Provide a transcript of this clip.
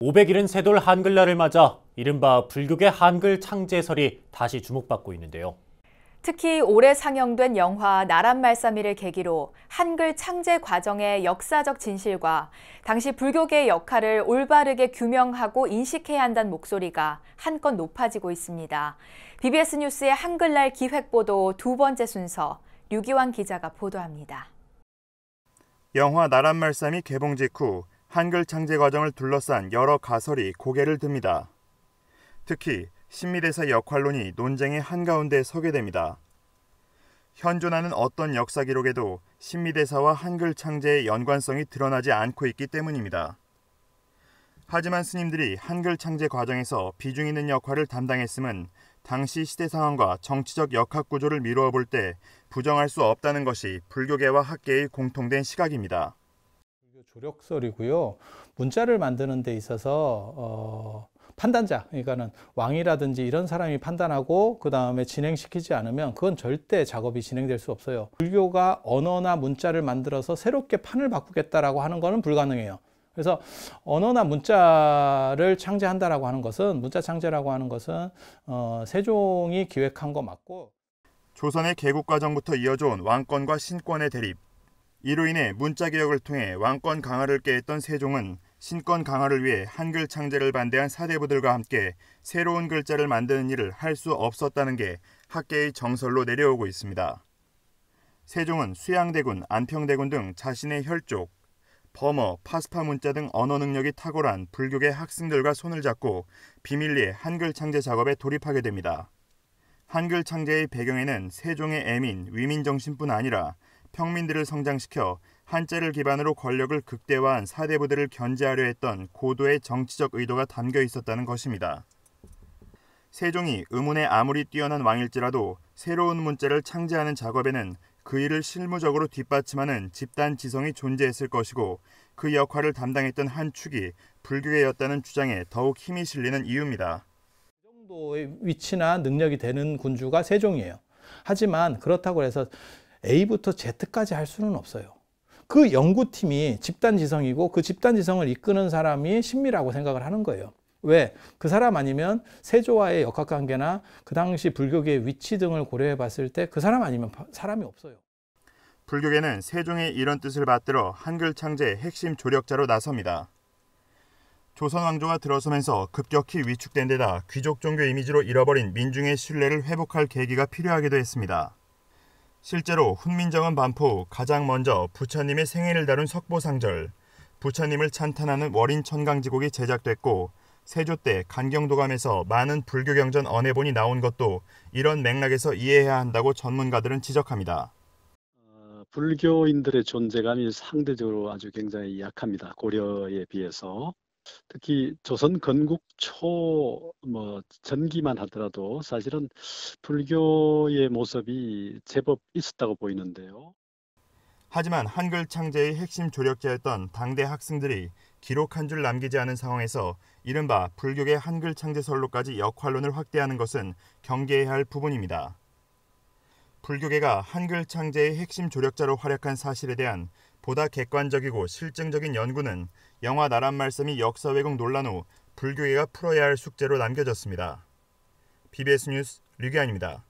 500일은 세돌 한글날을 맞아 이른바 불교계 한글 창제설이 다시 주목받고 있는데요. 특히 올해 상영된 영화 나랏말싸미를 계기로 한글 창제 과정의 역사적 진실과 당시 불교계의 역할을 올바르게 규명하고 인식해야 한다는 목소리가 한껏 높아지고 있습니다. BBS 뉴스의 한글날 기획보도 두 번째 순서, 류기환 기자가 보도합니다. 영화 나랏말싸미 개봉 직후 한글 창제 과정을 둘러싼 여러 가설이 고개를 듭니다. 특히 신미대사 역할론이 논쟁의 한가운데 서게 됩니다. 현존하는 어떤 역사 기록에도 신미대사와 한글 창제의 연관성이 드러나지 않고 있기 때문입니다. 하지만 스님들이 한글 창제 과정에서 비중 있는 역할을 담당했음은 당시 시대 상황과 정치적 역학 구조를 미루어 볼 때 부정할 수 없다는 것이 불교계와 학계의 공통된 시각입니다. 조력설이고요. 문자를 만드는 데 있어서 판단자, 그러니까는 왕이라든지 이런 사람이 판단하고 그 다음에 진행시키지 않으면 그건 절대 작업이 진행될 수 없어요. 불교가 언어나 문자를 만들어서 새롭게 판을 바꾸겠다라고 하는 것은 불가능해요. 그래서 언어나 문자를 창제한다라고 하는 것은, 문자 창제라고 하는 것은 세종이 기획한 거 맞고, 조선의 개국 과정부터 이어져온 왕권과 신권의 대립. 이로 인해 문자 개혁을 통해 왕권 강화를 꾀했던 세종은 신권 강화를 위해 한글 창제를 반대한 사대부들과 함께 새로운 글자를 만드는 일을 할 수 없었다는 게 학계의 정설로 내려오고 있습니다. 세종은 수양대군, 안평대군 등 자신의 혈족, 범어, 파스파 문자 등 언어 능력이 탁월한 불교계 학생들과 손을 잡고 비밀리에 한글 창제 작업에 돌입하게 됩니다. 한글 창제의 배경에는 세종의 애민, 위민 정신뿐 아니라 평민들을 성장시켜 한자를 기반으로 권력을 극대화한 사대부들을 견제하려 했던 고도의 정치적 의도가 담겨 있었다는 것입니다. 세종이 의문에 아무리 뛰어난 왕일지라도 새로운 문자를 창제하는 작업에는 그 일을 실무적으로 뒷받침하는 집단 지성이 존재했을 것이고 그 역할을 담당했던 한 축이 불교계였다는 주장에 더욱 힘이 실리는 이유입니다. 그 정도의 위치나 능력이 되는 군주가 세종이에요. 하지만 그렇다고 해서 A부터 Z까지 할 수는 없어요. 그 연구팀이 집단지성이고 그 집단지성을 이끄는 사람이 신미라고 생각을 하는 거예요. 왜? 그 사람 아니면 세조와의 역학관계나 그 당시 불교계의 위치 등을 고려해 봤을 때 그 사람 아니면 사람이 없어요. 불교계는 세종의 이런 뜻을 받들어 한글 창제의 핵심 조력자로 나섭니다. 조선 왕조가 들어서면서 급격히 위축된 데다 귀족 종교 이미지로 잃어버린 민중의 신뢰를 회복할 계기가 필요하기도 했습니다. 실제로 훈민정음 반포 후 가장 먼저 부처님의 생애를 다룬 석보상절, 부처님을 찬탄하는 월인천강지곡이 제작됐고 세조 때 간경도감에서 많은 불교경전 언해본이 나온 것도 이런 맥락에서 이해해야 한다고 전문가들은 지적합니다. 불교인들의 존재감이 상대적으로 아주 굉장히 약합니다. 고려에 비해서. 특히 조선 건국 초 전기만 하더라도 사실은 불교의 모습이 제법 있었다고 보이는데요. 하지만 한글 창제의 핵심 조력자였던 당대 학생들이 기록 한 줄 남기지 않은 상황에서 이른바 불교계 한글 창제설로까지 역할론을 확대하는 것은 경계해야 할 부분입니다. 불교계가 한글 창제의 핵심 조력자로 활약한 사실에 대한 보다 객관적이고 실증적인 연구는 영화 나랏말싸미 역사 왜곡 논란 후 불교계가 풀어야 할 숙제로 남겨졌습니다. BBS 뉴스 류기환입니다.